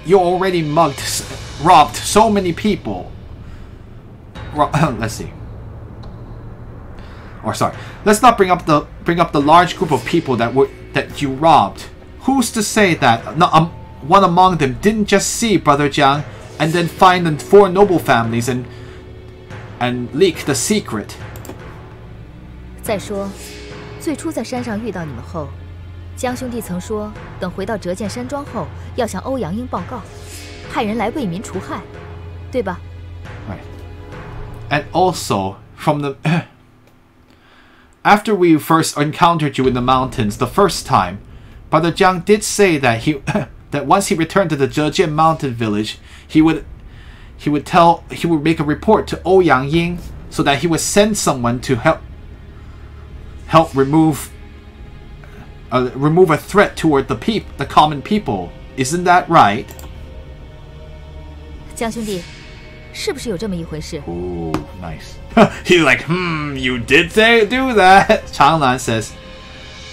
you already robbed so many people. Let's see. Or sorry, let's not bring up the large group of people that you robbed. Who's to say that one among them didn't just see Brother Jiang and then find the 4 noble families and leak the secret? 再说，最初在山上遇到你们后，江兄弟曾说，等回到折剑山庄后，要向欧阳英报告，派人来为民除害，对吧？ Right. And also from the after we first encountered you in the mountains the first time, Brother Jiang did say that that once he returned to the Zhejian mountain village, he would make a report to Ouyang Ying so that he would send someone to help remove a threat toward the common people. Isn't that right? 江兄弟，是不是有这么一回事？ Ooh, nice. He's like, you did do that. Changlan says,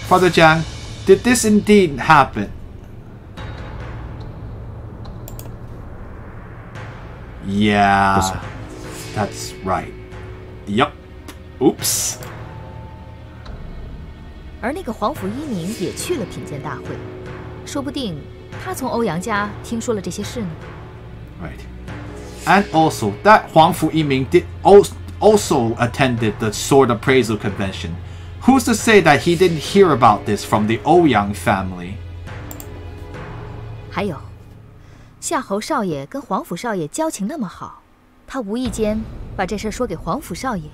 Father Jiang, did this indeed happen? Yeah, that's right. Yup. Oops. 而那个皇甫一鸣也去了品鉴大会，说不定他从欧阳家听说了这些事呢。 Right. And also, that Huang Fu Yiming did also attended the sword appraisal convention. Who's to say that he didn't hear about this from the Ouyang family? 还有，夏侯少爷跟皇甫少爷交情那么好，他无意间把这事说给皇甫少爷，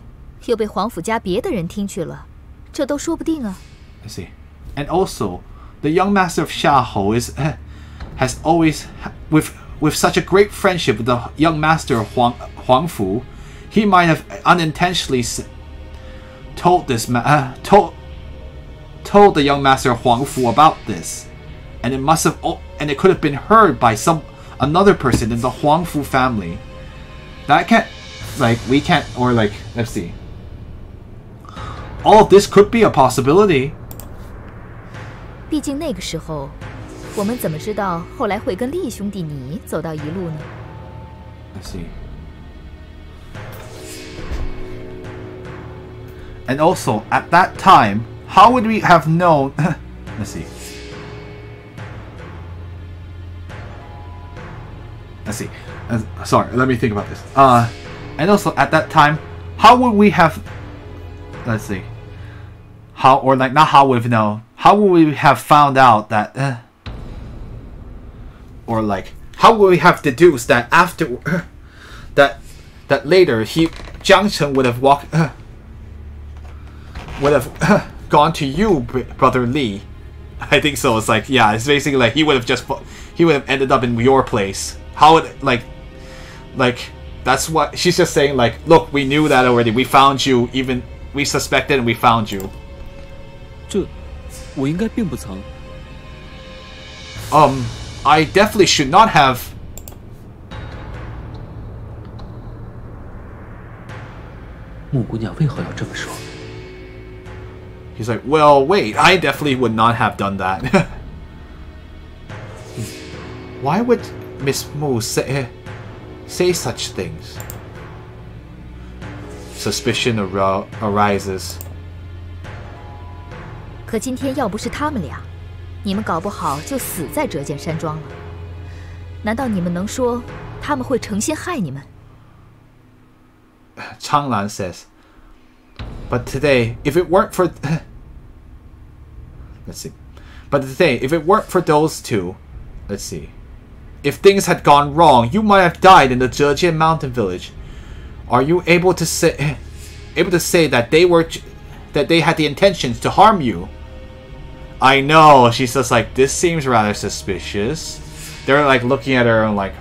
又被皇甫家别的人听去了，这都说不定啊。I see. And also, the young master of Xiahou has always with such a great friendship with the young master of Huang Fu, he might have unintentionally told the young master of Huang Fu about this, and it could have been heard by another person in the Huang Fu family. That let's see. All of this could be a possibility. 毕竟那个时候。 我们怎么知道后来会跟厉兄弟你走到一路呢 ？Let's see. And also, at that time, how would we have known? Let's see. Let's see. Sorry, let me think about this. And also, at that time, how would we have? Let's see. How or like not how we've known. How would we have found out that? Or like, how would we have deduced that after that later Jiang Cheng would have gone to you, Brother Li? I think so. It's like, yeah, it's basically like he would have ended up in your place. How would like that's what she's just saying. Like, look, we knew that already. We found you. Even we suspected, and we found you. 这，我应该并不曾。I definitely should not have. 木姑娘为何要这么说？ He's like, well, wait, I definitely would not have done that. Why would Miss Mu say such things? Suspicion arises. 可今天要不是他们俩，你们搞不好就死在折剑山庄了。难道你们能说他们会诚心害你们？ Changlan says, but today, if it weren't for let's see. But today, if it weren't for those two, let's see. If things had gone wrong, you might have died in the Zhejian mountain village. Are you able to say that they had the intentions to harm you? I know. She's just like, this seems rather suspicious. They're like looking at her and like,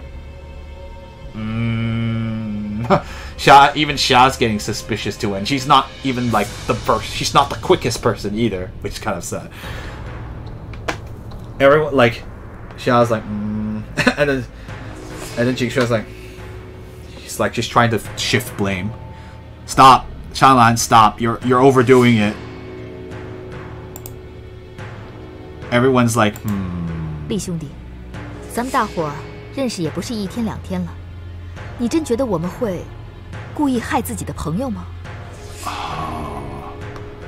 even Xia's getting suspicious too, and she's not even like she's not the quickest person either, which is kind of sad. Everyone like, Xia's like, and then Jingshua's like, she's like just trying to shift blame. Stop, Changlan, stop! You're overdoing it. Everyone's like, 厉兄弟，咱们大伙儿认识也不是1天2天了，你真觉得我们会故意害自己的朋友吗？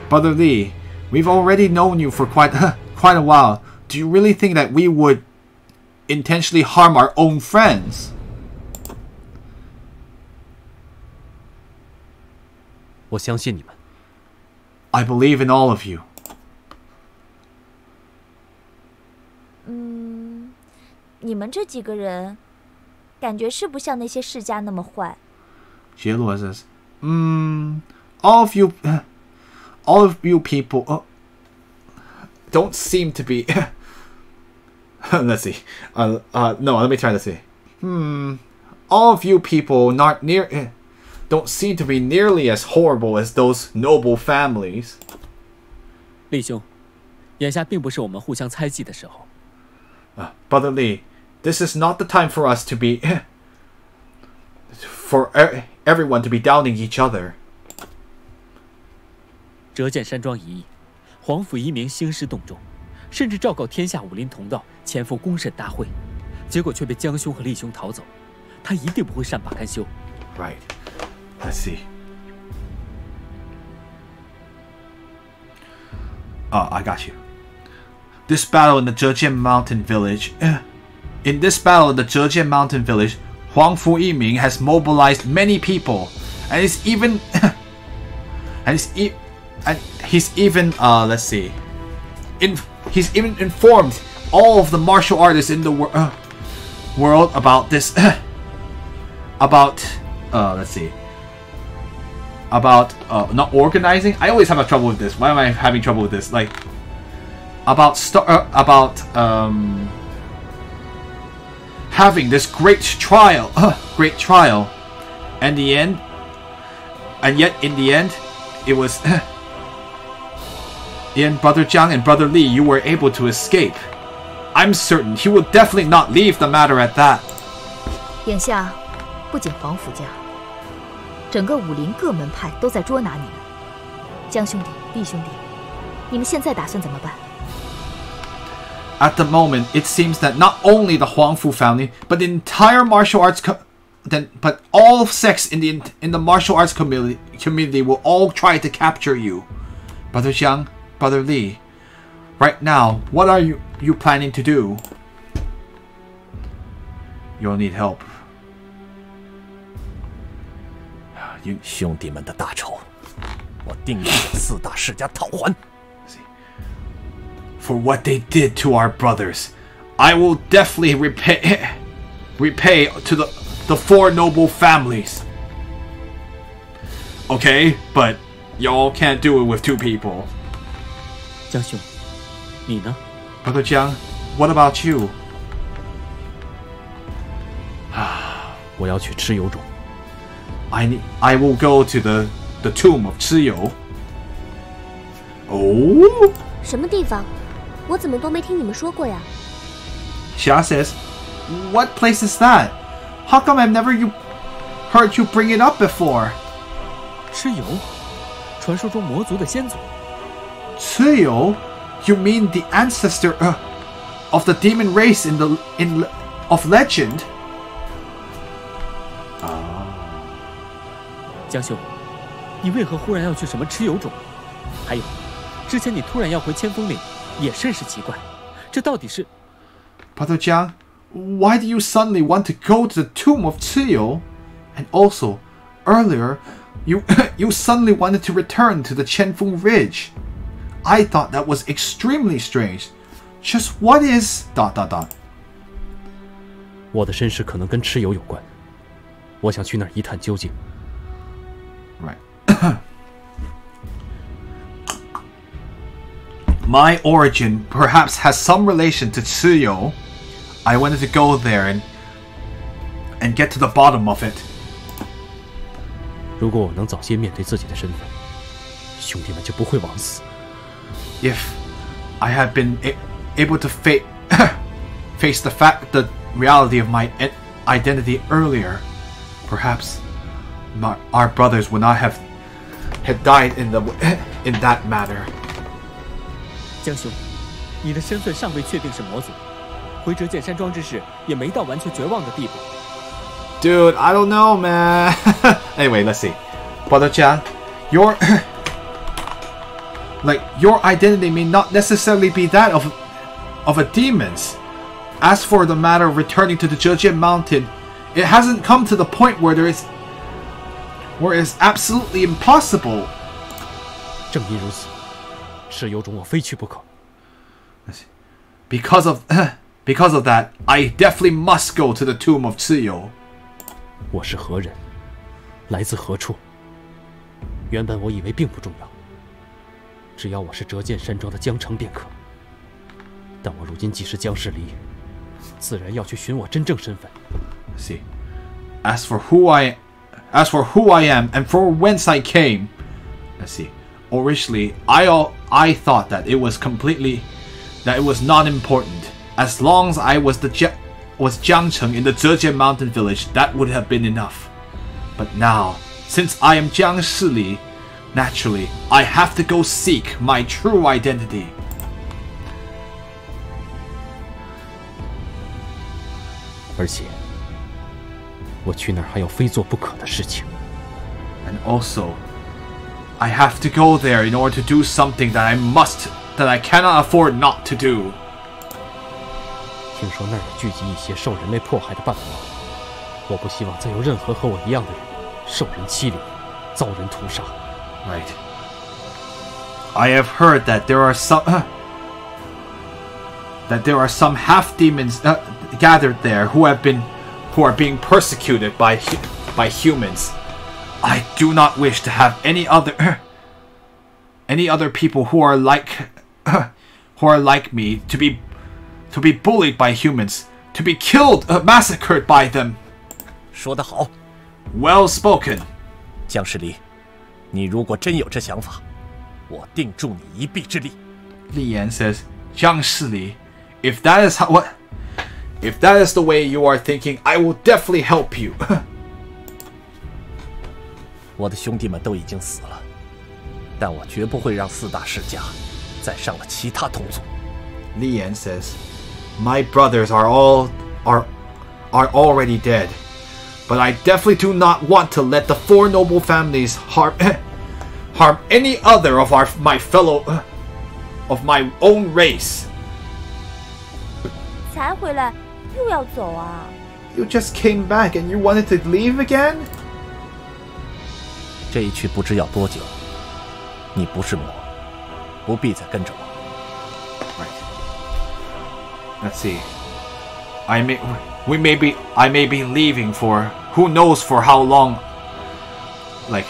Brother Lee, we've already known you for quite a while. Do you really think that we would intentionally harm our own friends? 我相信你们。 I believe in all of you. 你们这几个人，感觉是不像那些世家那么坏。杰罗 says, all of you people don't seem to be. Let's see. No, let me try to see. All of you people don't seem to be nearly as horrible as those noble families. 厉兄，眼下并不是我们互相猜忌的时候。Brother Lee, this is not the time for us to be for everyone to be doubting each other. 折剑山庄一役，皇甫一鸣兴师动众，甚至昭告天下武林同道前赴公审大会，结果却被江兄和厉兄逃走，他一定不会善罢甘休。Right. Let's see. I got you. This battle in the Zhejian Mountain Village. In this battle in the Zhejian Mountain Village, Huang Fu Yiming has mobilized many people, and he's even let's see. He's even informed all of the martial artists in the world about this. Let's see. About not organizing. I always have trouble with this. Why am I having trouble with this? Like about having this great trial, and yet in the end, it was in Brother Jiang and Brother Li, you were able to escape. I'm certain he will definitely not leave the matter at that. 眼下，不仅黄甫家，整个武林各门派都在捉拿你们。江兄弟、厉兄弟，你们现在打算怎么办？ At the moment, it seems that not only the Huangfu family, but the entire martial arts, but all sects in the martial arts community will all try to capture you, Brother Jiang, Brother Li. Right now, what are you planning to do? You'll need help. 兄弟们的大仇，我定要向4大世家讨还。 For what they did to our brothers, I will definitely repay to the 4 noble families. Okay, but y'all can't do it with 2 people. 江兄，你呢？ Brother Jiang, what about you? 我要去蚩尤中。 I will go to the tomb of 蚩尤. Oh? 什么地方？我怎么都没听你们说过呀？ Xia says, what place is that? How come I've never heard you bring it up before? 蚩尤，传说中魔族的先祖。蚩尤? You mean the ancestor of the demon race of legend? 江兄，你为何忽然要去什么蚩尤种？还有，之前你突然要回千峰岭，也甚是奇怪。这到底是 Brother Jiang, why do you suddenly want to go to the tomb of 蚩尤? And also, earlier, you suddenly wanted to return to the Qianfeng Ridge. I thought that was extremely strange. Just what is ... 我的身世可能跟蚩尤有关，我想去那儿一探究竟。 Right. My origin perhaps has some relation to 蚩尤. I wanted to go there and get to the bottom of it. 如果我能早些面对自己的身份，兄弟们就不会枉死。If I had been able to face the reality of my identity earlier, perhaps our brothers would not have died in that matter. 江兄，你的身份尚未确定是魔族，回折剑山庄之事也没到完全绝望的地步。Dude, I don't know, man. Anyway, let's see. Brother Chan, your your identity may not necessarily be that of a demon's. As for the matter of returning to the Zhejian Mountain, it hasn't come to the point where it's absolutely impossible. 正因如此，是有种我非去不可。Because of that, I definitely must go to the tomb of Ziyo. 我是何人，来自何处？原本我以为并不重要，只要我是折剑山庄的江城便可。但我如今既是江世离，自然要去寻我真正身份。See, as for who I am and for whence I came, let's see. Originally, I thought that it was not important. As long as I was Jiangcheng in the Zhejian Mountain Village, that would have been enough. But now, since I am Jiang Shili, naturally, I have to go seek my true identity. 而且，我去那儿还有非做不可的事情。And also, I have to go there in order to do something that I cannot afford not to do. 听说那儿有聚集一些受人类迫害的半魔，我不希望再有任何和我一样的人受人欺凌，遭人屠杀。Right. I have heard that there are some half demons gathered there who are being persecuted by humans. I do not wish to have any other people who are like me to be bullied by humans, to be killed, massacred by them. 说得好 Well spoken. 江世离，你如果真有这想法，我定助你一臂之力。Li Yan says, Jiang Shili, if that is the way you are thinking, I will definitely help you. 我的兄弟们都已经死了，但我绝不会让四大世家再上了其他同族。Li Yan says, my brothers are already dead, but I definitely do not want to let the four noble families harm any other of my own race. 才回来又要走啊？ You just came back and you wanted to leave again? 这一去不知要多久。你不是魔，不必再跟着我。Right. Let's see. I may be leaving for who knows for how long. Like,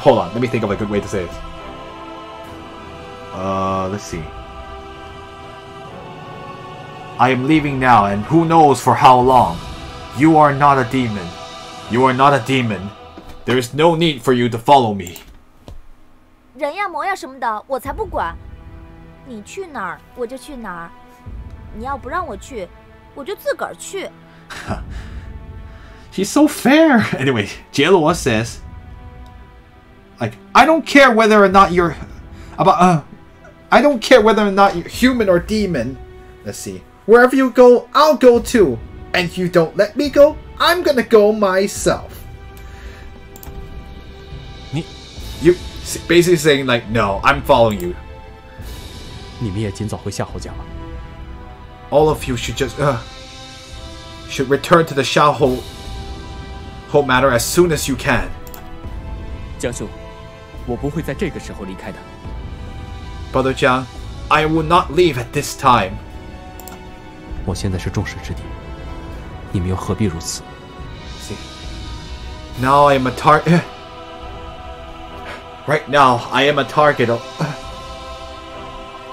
hold on. Let me think of a good way to say it. Let's see. I am leaving now, and who knows for how long. You are not a demon. You are not a demon. There is no need for you to follow me. 人呀魔呀什么的，我才不管。你去哪儿我就去哪儿。你要不让我去，我就自个儿去。She's so fair. Anyway, Jie-Luo says, like, I don't care whether or not you're human or demon. Let's see. Wherever you go, I'll go too. And you don't let me go, I'm gonna go myself. You basically saying like, no, I'm following you. 你们也尽早回夏侯家吧。All of you should return to the Xiaohou matter as soon as you can. 江兄，我不会在这个时候离开的。Brother Jiang, I will not leave at this time. 我现在是众矢之的，你们又何必如此？ See, now I am a target. Right now, I am a target of.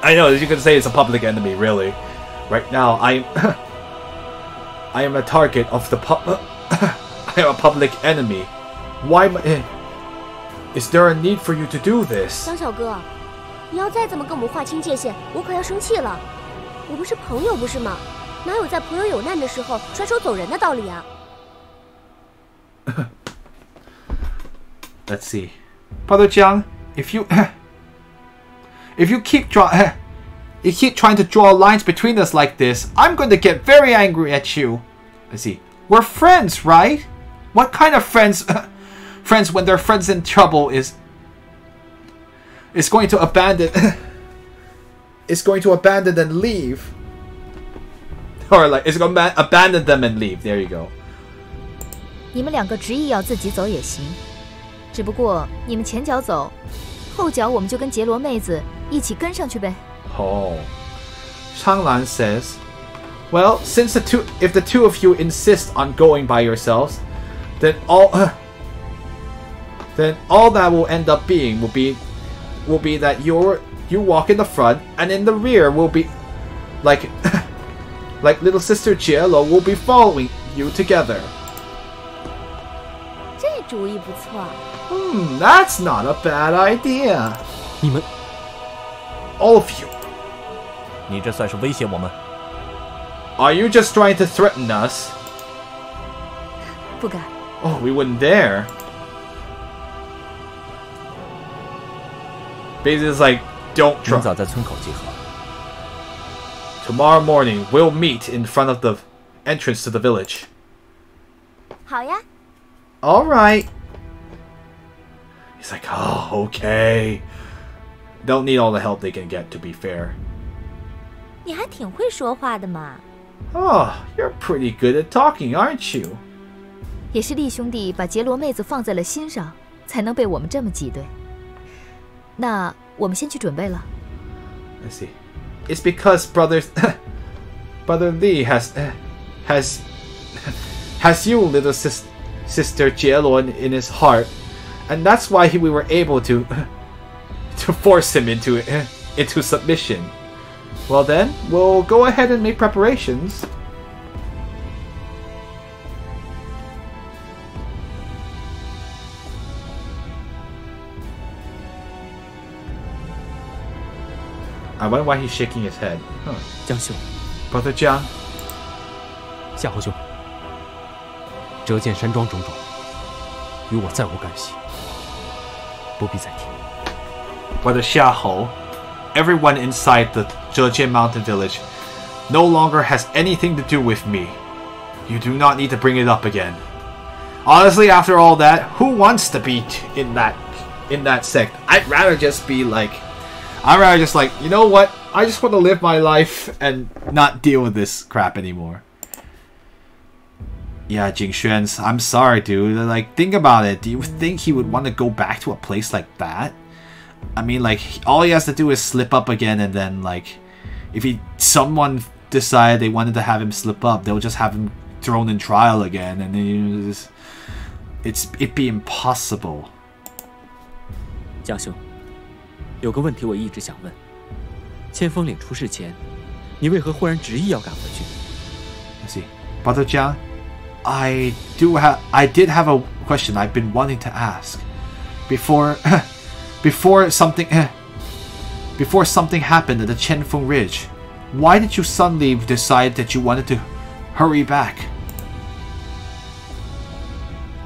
I know you could say it's a public enemy, really. Right now, I am a target of the I am a public enemy. Why is there a need for you to do this? 江小哥，你要再这么跟我们划清界限，我可要生气了。我们是朋友，不是吗？哪有在朋友有难的时候甩手走人的道理啊？ Let's see, Brother Jiang, if you You keep trying to draw lines between us like this. I'm going to get very angry at you. Let's see. We're friends, right? What kind of friends? Friends when their friends in trouble is going to abandon is going to abandon and leave. Or like it's going to abandon them and leave. There you go. 你们两个执意要自己走也行，只不过你们前脚走，后脚我们就跟杰罗妹子一起跟上去呗。Oh, Changlan says, "Well, since if the two of you insist on going by yourselves, then all that will end up being will be that you walk in the front, and in the rear will be like like little sister Jielo will be following you together." 这主意不错。That's not a bad idea. 你们 All of you. 你这算是威胁我们？ Are you just trying to threaten us? 不敢。 Oh, we wouldn't dare. Basically, it's like, don't 明 try. 早在村口集合。 Tomorrow morning, we'll meet in front of the entrance to the village. 好呀。 Alright. He's like, oh, okay. They'll need all the help they can get, to be fair. 你还挺会说话的嘛。 Oh, you're pretty good at talking, aren't you? 也是厉兄弟把杰罗妹子放在了心上，才能被我们这么挤兑。那我们先去准备了。 Let's see. It's because brother Lee has you, little sister Jielo, in his heart, and that's why we were able to force him into submission. Well then, we'll go ahead and make preparations. I wonder why he's shaking his head. Huh. 江兄， Brother Jiang, 夏侯兄，折剑山庄种种，与我再无干系，不必再提。 Brother Xiahou, everyone inside the Zhejian Mountain Village no longer has anything to do with me. You do not need to bring it up again. Honestly, after all that, who wants to be in that sect? I'd rather just be like, you know what? I just want to live my life and not deal with this crap anymore. Yeah, Jingxuan, I'm sorry, dude. Like, think about it. Do you think he would want to go back to a place like that? I mean, like, all he has to do is slip up again, and then, like, if someone decided they wanted to have him slip up, they'll just have him thrown in trial again, and then it'd be impossible. 江兄，有个问题我一直想问：千峰岭出事前，你为何忽然执意要赶回去？ Let's see, Brother Jiang, I did have a question I've been wanting to ask before something happened at the Qianfeng Ridge. Why did you suddenly decide that you wanted to hurry back?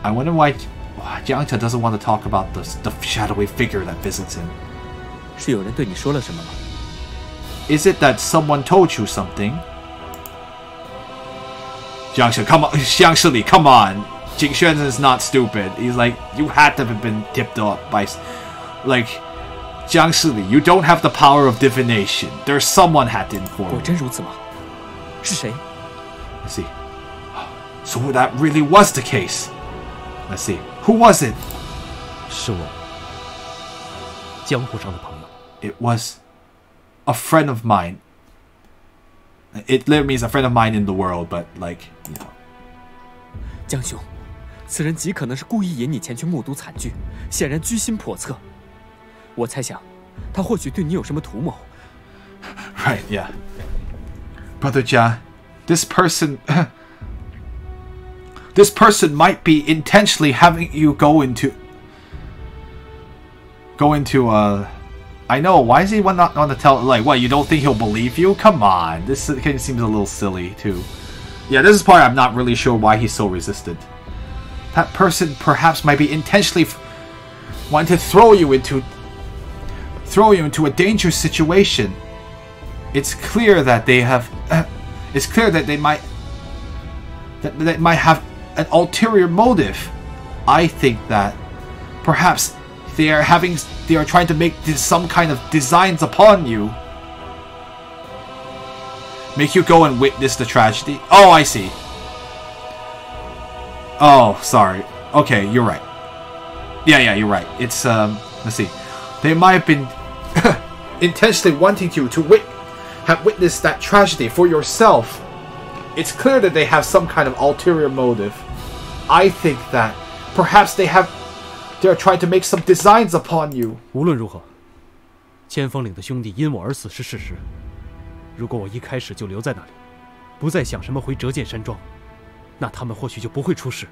I wonder why Jiangta doesn't want to talk about the shadowy figure that visits him. 是有人对你说了什么吗？ Is it that someone told you something? Jiangshi, come on, Xiangshi, come on. Jingxuan is not stupid. He's like, you had to have been tipped off by, like, Jiangshi, you don't have the power of divination. There's someone had to inform 果 you. 真如此吗？是谁？ Let's see. So that really was the case. Let's see. Who was it? 是我江湖上的朋友。 It was a friend of mine. It literally means a friend of mine in the world, but like, you know. 江兄，此人极可能是故意引你前去目睹惨剧，显然居心叵测。我猜想，他或许对你有什么图谋。 Right, yeah. Brother Jia, this person might be intentionally having you go into I know, why does he not want to tell, like, what, you don't think he'll believe you? Come on, this kind of seems a little silly, too. Yeah, this is part I'm not really sure why he's so resistant. That person perhaps might be intentionally wanting to throw you into a dangerous situation. it's clear that they have. It's clear that they might have an ulterior motive. I think that perhaps they are trying to make some kind of designs upon you. Make you go and witness the tragedy. Oh, I see. Oh, sorry. Okay, you're right. Yeah, you're right. It's let's see. They might have been intentionally wanting you to have witnessed that tragedy for yourself. It's clear that they have some kind of ulterior motive. I think that perhaps they are trying to make some designs upon you. 无论如何，千峰岭的兄弟因我而死是事实。如果我一开始就留在那里，不再想什么回折剑山庄，那他们或许就不会出事。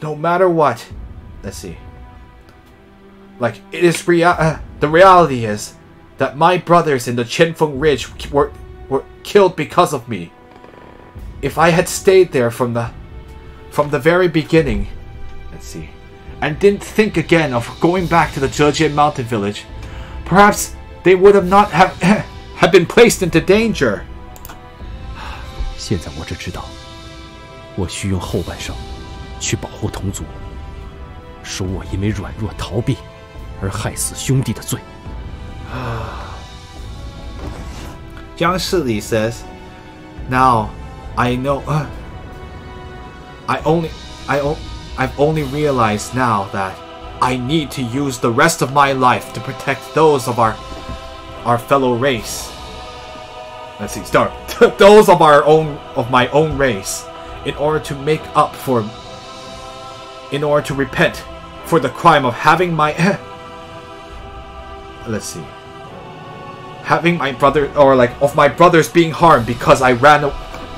No matter what, let's see. Like it is the reality is that my brothers in the Qianfeng Ridge were killed because of me. If I had stayed there from the very beginning, let's see, and didn't think again of going back to the Zhejian Mountain Village, perhaps they would have not have been placed into danger. 现在我只知道，我需用后半生去保护同族，赎我因为软弱逃避而害死兄弟的罪。Jiang Shili says, "Now I know. I've only realized now that I need to use the rest of my life to protect those of our fellow race. Let's see, start those of my own race, in order to repent for the crime of having my let's see, having my brother of my brothers being harmed because I ran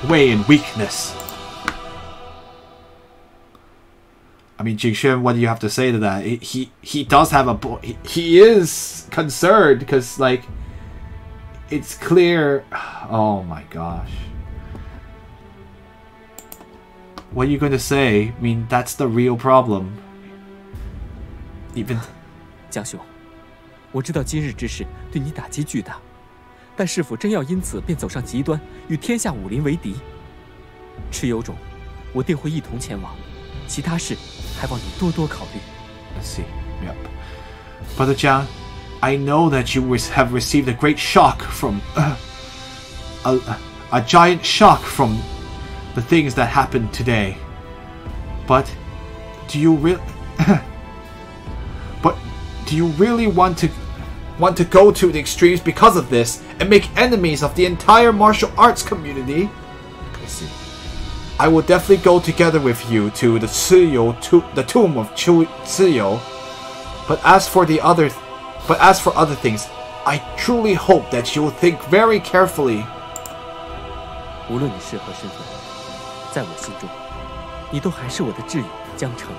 away in weakness." I mean, Jingxuan, what do you have to say to that? He does have he is concerned because, like, it's clear. Oh my gosh. What are you going to say? I mean, that's the real problem. Even 江兄，我知道今日之事对你打击巨大，但是否真要因此便走上极端，与天下武林为敌？蚩尤种，我定会一同前往。其他事还望你多多考虑。 Let's see. Yep. Brother Jiang, I know that you have received a great shock from a giant shock from the things that happened today. But do you really want to go to the extremes because of this and make enemies of the entire martial arts community? Let's see. I will definitely go together with you to the tomb of Ciyou. But as for other things, I truly hope that you will think very carefully. 无论你是何身份，在我心中，你都还是我的挚友江澄。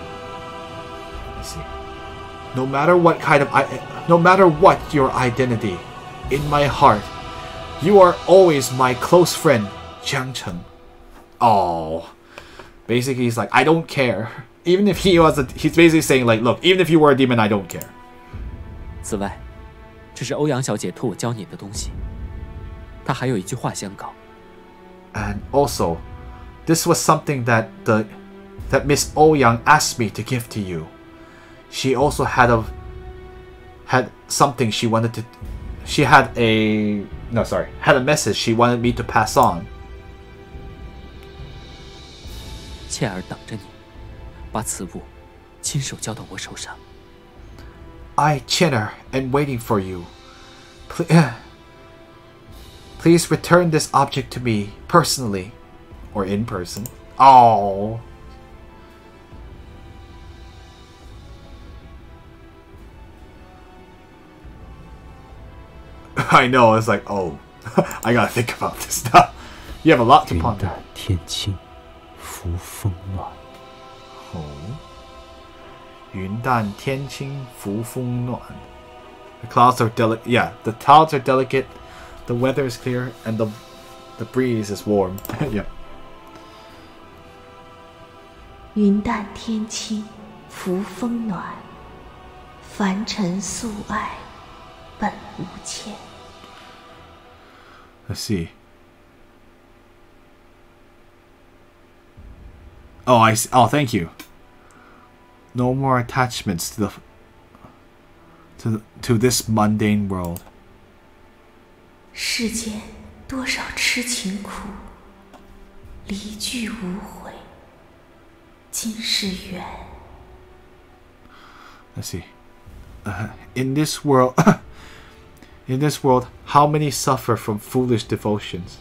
Let's see. No matter what your identity, in my heart, you are always my close friend, Jiang Cheng. Oh, basically he's like, I don't care. Even if he's basically saying like, look, even if you were a demon, I don't care. 此外，这是欧阳小姐托我教你的东西。她还有一句话相告。 And also, this was something that Miss Ouyang asked me to give to you. She also had something she wanted to. She had a message she wanted me to pass on. 倩儿等着你，把此物亲手交到我手上。 I, Chinner, am waiting for you. Please return this object to me personally, or in person. Oh. I know, it's like, oh, I gotta think about this now. You have a lot to ponder. 天清，扶风暖。 Oh. 云淡天清扶风暖. The clouds are delicate. Yeah, the clouds are delicate. The weather is clear, and the breeze is warm. Yeah. 云淡天清，扶风暖。凡尘素爱，本无欠。Let's see. Oh, I see. Oh, thank you. No more attachments to this mundane world. 世间多少痴情苦，离聚无悔，今是缘。 Let's see. In this world, how many suffer from foolish devotions?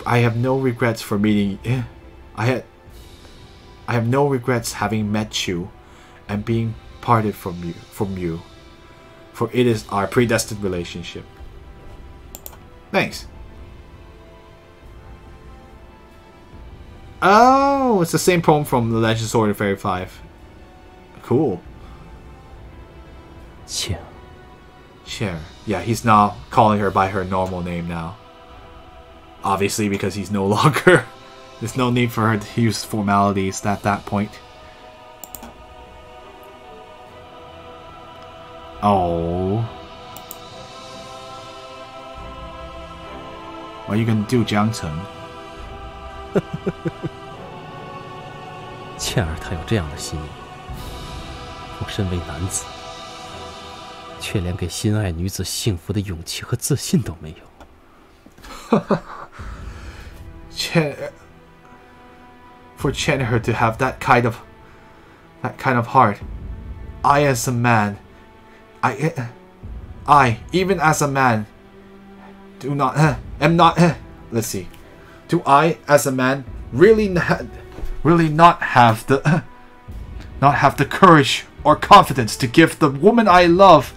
I have no regrets for meeting. I have no regrets having met you, and being parted from you. For it is our predestined relationship. Thanks. Oh, it's the same poem from The Legend of Sword and Fairy 5. Cool. Cher. Yeah, he's now calling her by her normal name now. Obviously, because he's no longer... There's no need for her to use formalities at that point. Oh. What are you gonna do, Jiang Cheng? 倩儿她有这样的心意，我身为男子，却连给心爱女子幸福的勇气和自信都没有。For Chen-her to have that kind of heart, I as a man, I even as a man, let's see, do I as a man really not have the courage or confidence to give the woman I love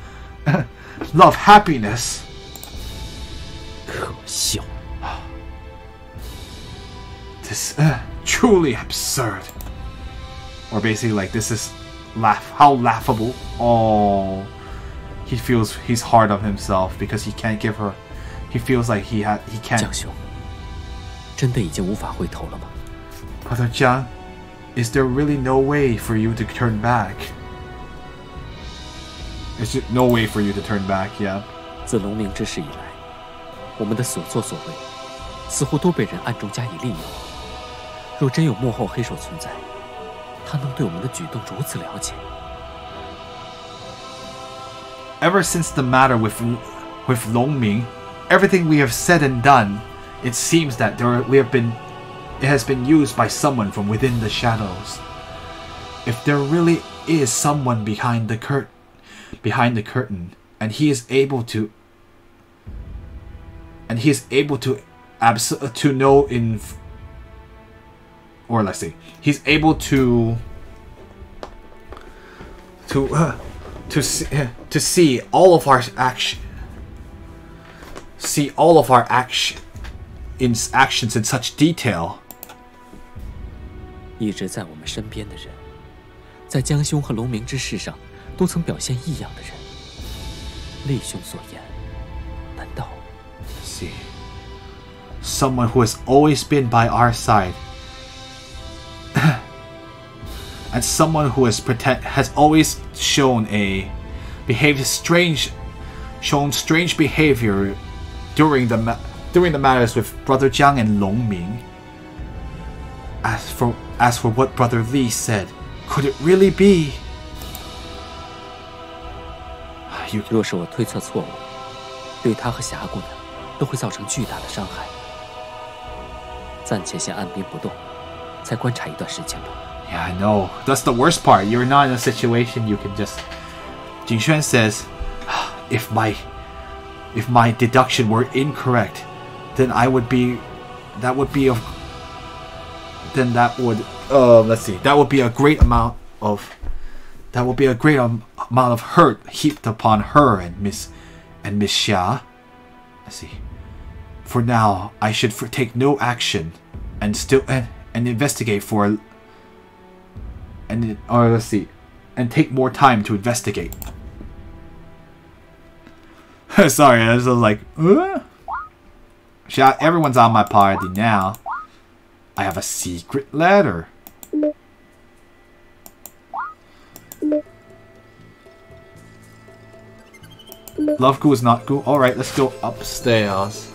happiness? 可笑。 This truly absurd. Or basically like, this is how laughable. Oh, he feels he's hard on himself because he can't give her. He feels like he can't. 江兄，真的已经无法回头了吗？ Brother Jiang, is there really no way for you to turn back? Is there no way for you to turn back? Yeah. 自龙明之事以来，我们的所作所为，似乎都被人暗中加以利用。若真有幕后黑手存在，他能对我们的举动如此了解。 Ever since the matter with Long Ming, everything we have said and done, it seems that it has been used by someone from within the shadows. If there really is someone behind the curtain, and he is able to know in, or let's say, he's able to see all of our actions in such detail. 一直在我们身边的人，在江兄和龙明之事上，都曾表现异样的人。厉兄所言，难道 See, someone who has always been by our side, and someone who has always shown strange behavior during the matters with Brother Jiang and Long Ming. As for what Brother Li said, could it really be? 若是我推测错误，对他和霞姑娘都会造成巨大的伤害。暂且先按兵不动，再观察一段时间吧。 Yeah, I know. That's the worst part. You're not in a situation you can just... Jing Xuan says, if my deduction were incorrect, then let's see. That would be a great amount of hurt heaped upon her and Miss Xia. Let's see. For now, I should take no action and investigate for... let's see, and take more time to investigate. Sorry, I was like, everyone's on my party now. I have a secret letter. Love Gu is not Gu. Alright, let's go upstairs.